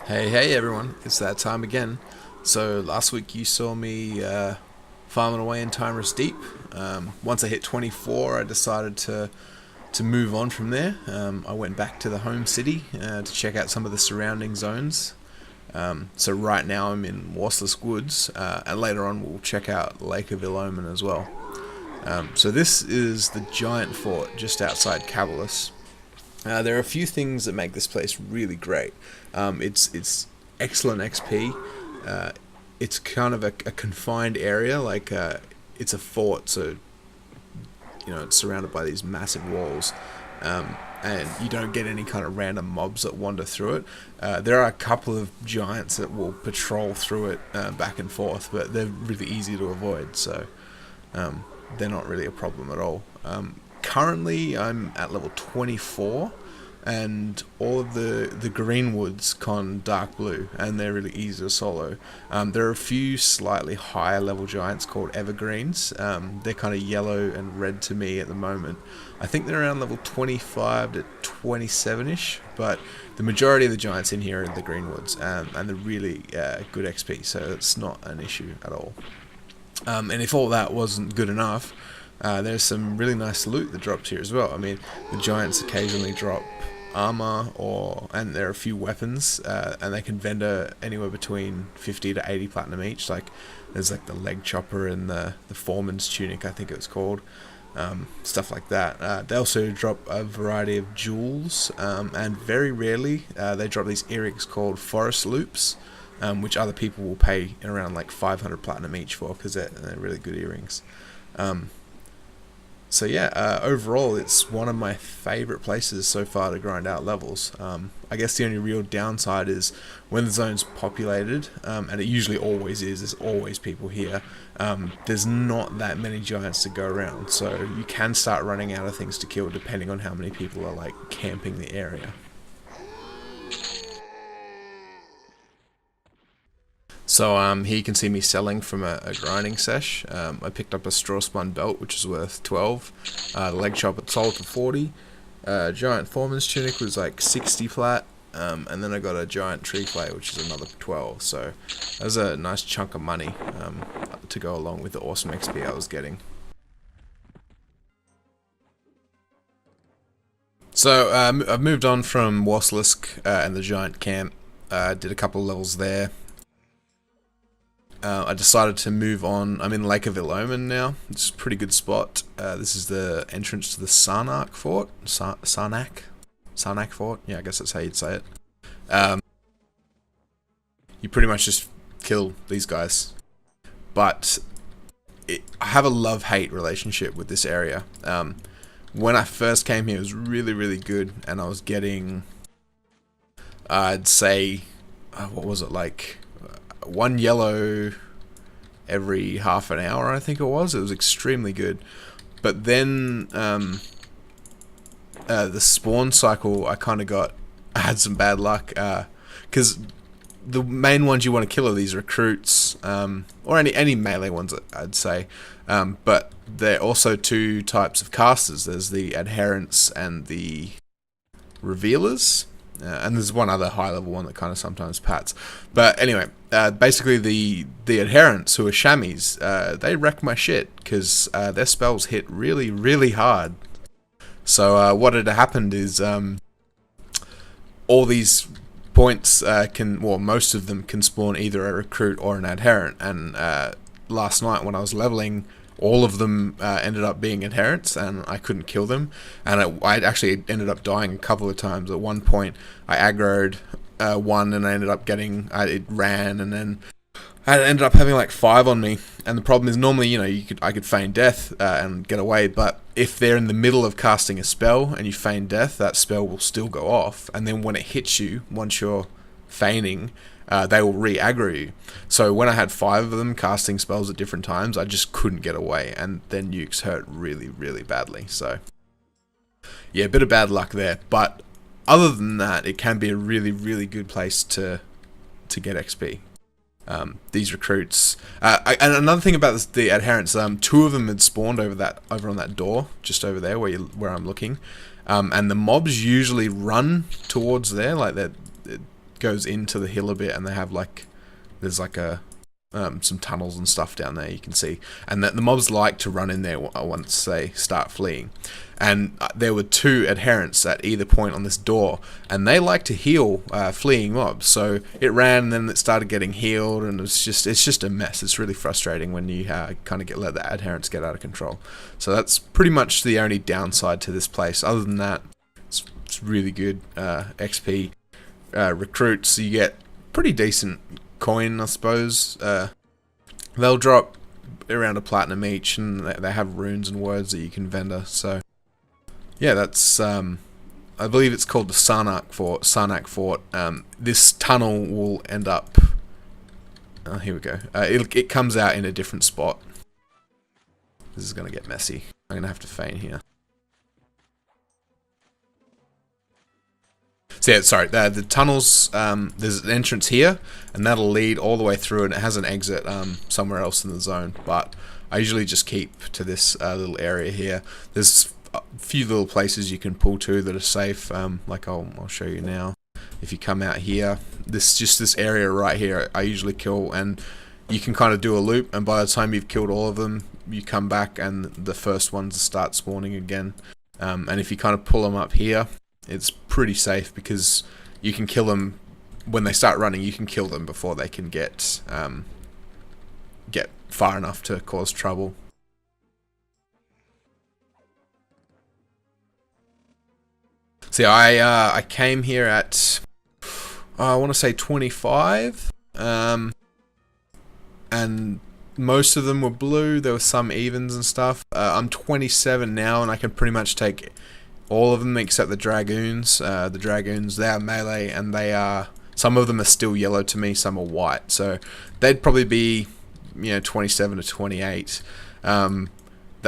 Hey everyone, it's that time again. So last week you saw me farming away in Timer's Deep. Once I hit 24, I decided to move on from there. I went back to the home city to check out some of the surrounding zones. So right now I'm in Warsliks Woods, and later on we'll check out Lake of Omen as well. So this is the giant fort just outside Cavalis. There are a few things that make this place really great. It's excellent XP. Uh, it's kind of a confined area, like it's a fort, so it's surrounded by these massive walls, and you don't get any kind of random mobs that wander through it. There are a couple of giants that will patrol through it back and forth, but they're really easy to avoid, so they're not really a problem at all. Currently, I'm at level 24, and all of the greenwoods con dark blue, and they're really easy to solo. There are a few slightly higher level giants called evergreens. They're kind of yellow and red to me at the moment. I think they're around level 25 to 27ish, but the majority of the giants in here are the greenwoods, and they're really good XP, so it's not an issue at all. And if all that wasn't good enough, there's some really nice loot that drops here as well. I mean, the giants occasionally drop armor, and there are a few weapons, and they can vendor anywhere between 50 to 80 platinum each. Like, there's like the leg chopper and the foreman's tunic, I think it's called. Stuff like that. They also drop a variety of jewels, and very rarely they drop these earrings called forest loops, which other people will pay around like 500 platinum each for, because they're really good earrings. So yeah, overall it's one of my favourite places so far to grind out levels. I guess the only real downside is when the zone's populated, and it usually always is, there's always people here, there's not that many giants to go around, so you can start running out of things to kill depending on how many people are like camping the area. So here you can see me selling from a grinding sesh. I picked up a straw spun belt, which is worth 12. The leg chop it sold for 40. Giant foreman's tunic was like 60 flat. And then I got a giant tree clay, which is another 12. So that was a nice chunk of money to go along with the awesome XP I was getting. So I've moved on from Warslisk and the giant camp. Did a couple of levels there. I decided to move on. I'm in Lake of Omen now. It's a pretty good spot. This is the entrance to the Sarnak Fort. Sarnak Fort? Yeah, I guess that's how you'd say it. You pretty much just kill these guys. But I have a love-hate relationship with this area. When I first came here, it was really, really good. And I was getting, I'd say, what was it, like one yellow every half an hour, I think it was. It was extremely good. But then the spawn cycle, I had some bad luck, because the main ones you want to kill are these recruits, or any melee ones, I'd say. But there are also two types of casters. There's the adherents and the revealers. And there's one other high level one that kind of sometimes pats. But anyway, basically the adherents, who are chamois, they wreck my shit, because their spells hit really, really hard. So what had happened is all these points most of them can spawn either a recruit or an adherent. And last night when I was leveling, all of them ended up being adherents, and I couldn't kill them. And I actually ended up dying a couple of times. At one point, I aggroed one, and I ended up it ran, and then I ended up having like 5 on me. And the problem is, normally, I could feign death and get away, but if they're in the middle of casting a spell and you feign death, that spell will still go off, and then when it hits you, once you're feigning, they will re-aggro you. So when I had 5 of them casting spells at different times, I just couldn't get away, and then nukes hurt really, really badly. So yeah, a bit of bad luck there. But other than that, it can be a really, really good place to get XP. These recruits, and another thing about the adherents, 2 of them had spawned over on that door, just over there where I'm looking, and the mobs usually run towards there, like goes into the hill a bit, and they have like, there's like a some tunnels and stuff down there you can see, and that the mobs like to run in there once they start fleeing. And there were 2 adherents at either point on this door, and they like to heal fleeing mobs. So it ran, and then it started getting healed, and it's just a mess. It's really frustrating when you kind of let the adherents get out of control. So that's pretty much the only downside to this place. Other than that, it's really good XP. Recruits, you get pretty decent coin, I suppose. They'll drop around a platinum each, and they have runes and words that you can vendor. So yeah, that's I believe it's called the Sarnak Fort. This tunnel will end up, here we go, it comes out in a different spot. This is gonna get messy. I'm gonna have to feign here. So yeah, sorry, the tunnels, there's an entrance here, and that'll lead all the way through, and it has an exit somewhere else in the zone, but I usually just keep to this little area here. There's a few little places you can pull to that are safe, like I'll show you now. If you come out here, this area right here, I usually kill, and you can kind of do a loop, and by the time you've killed all of them, you come back, and the first ones start spawning again. And if you kind of pull them up here, it's pretty safe because you can kill them when they start running. You can kill them before they can get far enough to cause trouble. See, I came here at I want to say 25, and most of them were blue. There were some evens and stuff. I'm 27 now, and I can pretty much take all of them except the dragoons. The dragoons, they are melee, and they are, some of them are still yellow to me, some are white. So they'd probably be, 27 to 28. The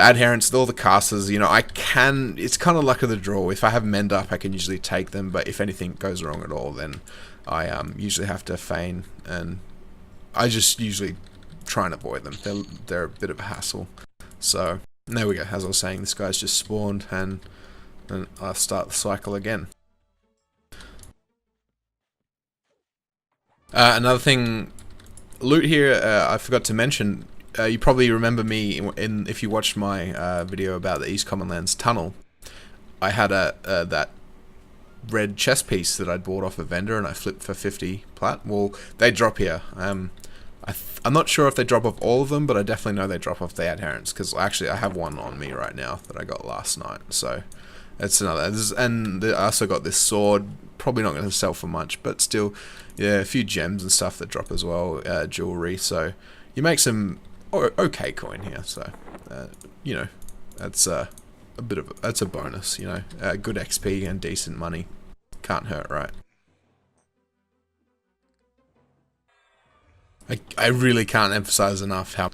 adherents, all the casters, it's kind of luck of the draw. If I have mend up, I can usually take them, but if anything goes wrong at all, then I usually have to feign, and I just usually try and avoid them. They're a bit of a hassle. So there we go. As I was saying, this guy's just spawned, and I'll start the cycle again. Another thing, loot here, I forgot to mention. You probably remember me if you watched my video about the East Common Lands tunnel. I had that red chest piece that I'd bought off a vendor, and I flipped for 50 plat. Well, they drop here. I'm not sure if they drop off all of them, but I definitely know they drop off the adherents, because actually I have one on me right now that I got last night. So that's another. And I also got this sword. Probably not going to sell for much, but still, yeah, a few gems and stuff that drop as well, jewelry. So you make some okay coin here. So that's a bonus. Good XP and decent money. Can't hurt, right? I really can't emphasize enough how,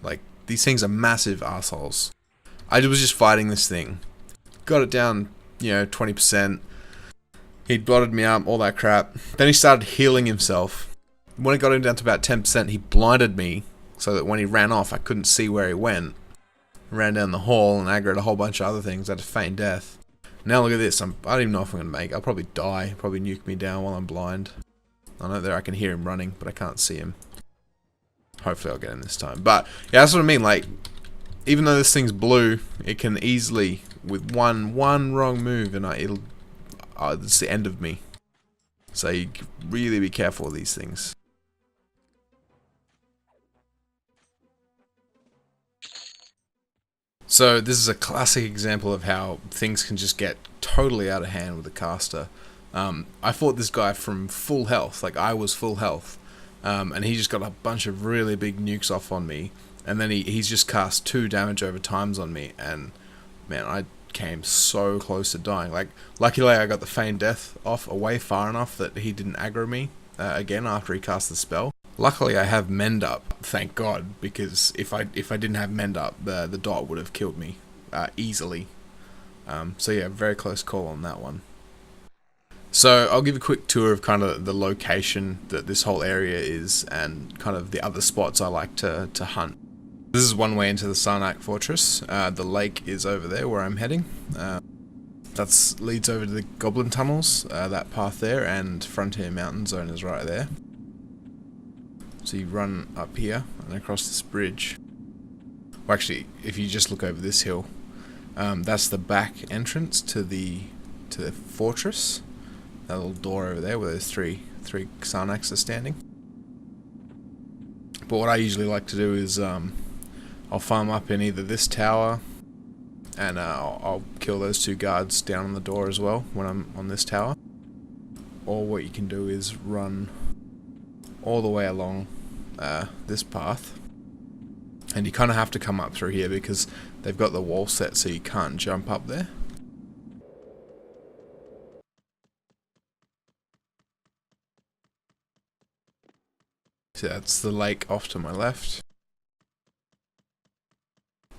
these things are massive assholes. I was just fighting this thing. Got it down, 20%. He'd blotted me up, all that crap. Then he started healing himself. When it got him down to about 10%, he blinded me, so that when he ran off, I couldn't see where he went. Ran down the hall and aggroed a whole bunch of other things. I had to feign death. Now look at this. I don't even know if I'm going to make it. I'll probably die. He'll probably nuke me down while I'm blind. I know there I can hear him running, but I can't see him. Hopefully I'll get him this time. But yeah, that's what I mean. Even though this thing's blue, it can easily, with one wrong move, and it's the end of me. So you really be careful with these things. So this is a classic example of how things can just get totally out of hand with a caster. I fought this guy from full health, I was full health. And he just got a bunch of really big nukes off on me, and then he's just cast 2 damage over times on me, and man, I came so close to dying. Luckily I got the feigned death off away far enough that he didn't aggro me again after he cast the spell. Luckily I have mend up, thank God, because if I didn't have mend up, the dot would have killed me easily. So yeah, very close call on that one. So I'll give a quick tour of kind of the location that this whole area is, and kind of the other spots I like to hunt. This is one way into the Sarnak Fortress. The lake is over there where I'm heading. That's leads over to the Goblin Tunnels, that path there, and Frontier Mountain Zone is right there. So you run up here and across this bridge. Well, actually, if you just look over this hill, that's the back entrance to the fortress. That little door over there where those three Xanax are standing. But what I usually like to do is I'll farm up in either this tower, and I'll kill those two guards down on the door as well when I'm on this tower. Or what you can do is run all the way along this path, and you kind of have to come up through here because they've got the wall set so you can't jump up there. So that's the lake off to my left.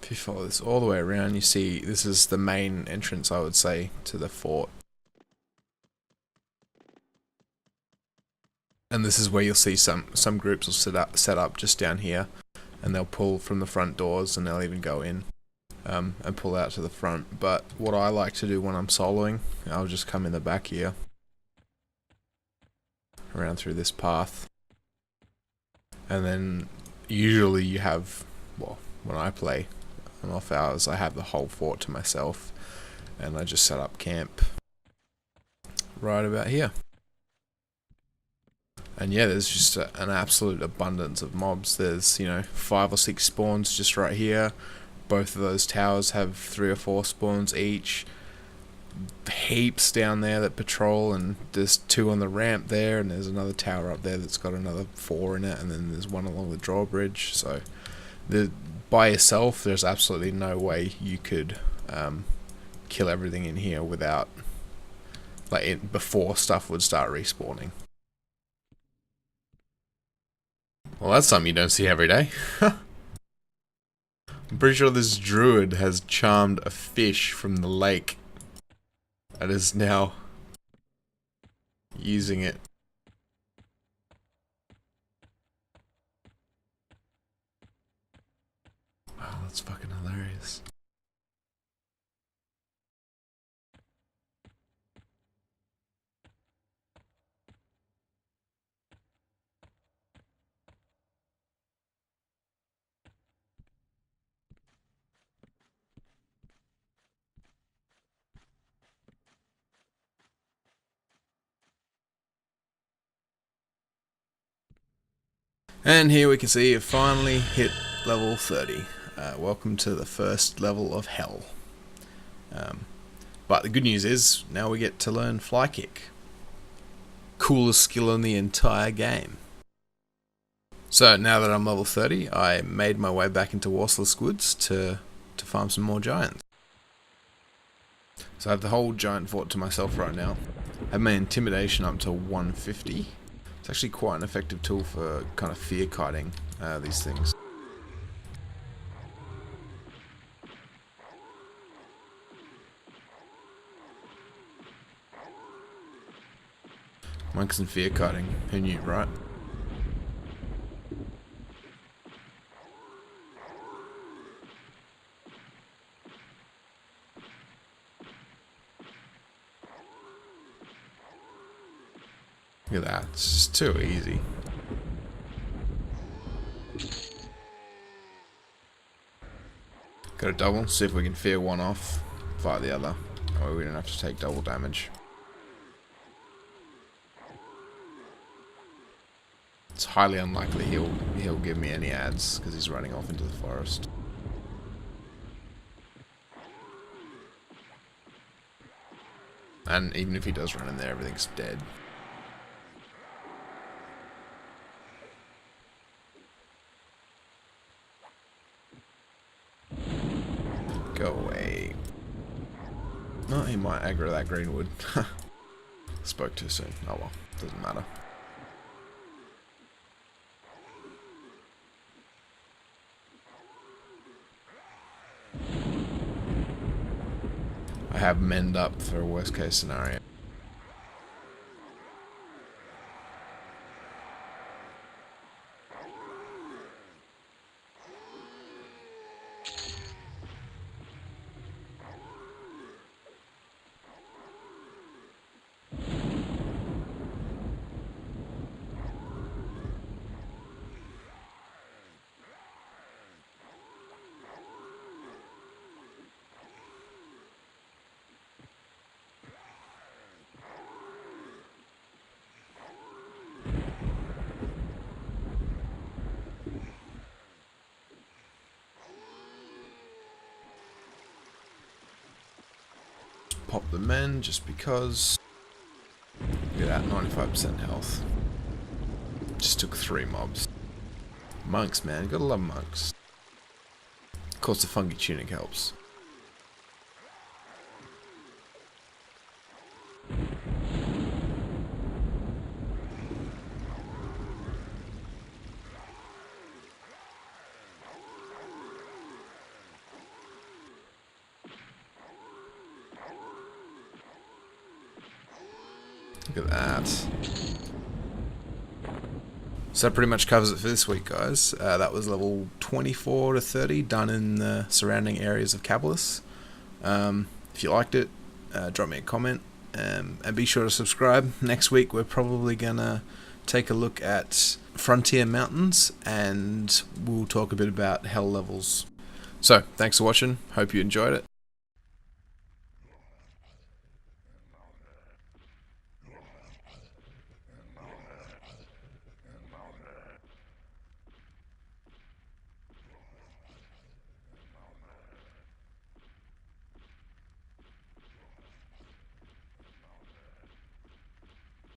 If you follow this all the way around, you see this is the main entrance, I would say, to the fort. And this is where you'll see some groups will set up just down here, and they'll pull from the front doors, and they'll even go in and pull out to the front. But what I like to do when I'm soloing, I'll just come in the back here, around through this path, and then usually you have, well, when I play on off hours, I have the whole fort to myself, and I just set up camp right about here. And yeah, there's just an absolute abundance of mobs. There's, 5 or 6 spawns just right here. Both of those towers have 3 or 4 spawns each. Heaps down there that patrol, and there's 2 on the ramp there, and there's another tower up there that's got another 4 in it, and then there's one along the drawbridge. So by yourself, there's absolutely no way you could kill everything in here without, before stuff would start respawning. Well, that's something you don't see every day. I'm pretty sure this druid has charmed a fish from the lake that is now using it. Wow, that's fucking hilarious. And here we can see it finally hit level 30. Welcome to the first level of hell. But the good news is, now we get to learn fly kick. Coolest skill in the entire game. So now that I'm level 30, I made my way back into Warsliks Woods to farm some more giants. So I have the whole giant fort to myself right now. I have my intimidation up to 150. It's actually quite an effective tool for kind of fear kiting these things. Monks and fear kiting, who knew, right? Look at that, it's just too easy. Got a double, see if we can fear one off, fire the other. Oh, we don't have to take double damage. It's highly unlikely he'll give me any ads because he's running off into the forest. And even if he does run in there, everything's dead. Go away. No, he might aggro that greenwood. Spoke too soon. Oh well, doesn't matter. I have mend up for a worst case scenario. pop the men just because. Get out 95% health. Just took 3 mobs. Monks, man, gotta love monks. Of course, the funky tunic helps. Look at that. So that pretty much covers it for this week, guys. That was level 24 to 30, done in the surrounding areas of Cabalus. If you liked it, drop me a comment, and be sure to subscribe. Next week we're probably gonna take a look at Frontier Mountains, and we'll talk a bit about hell levels. So, thanks for watching. Hope you enjoyed it.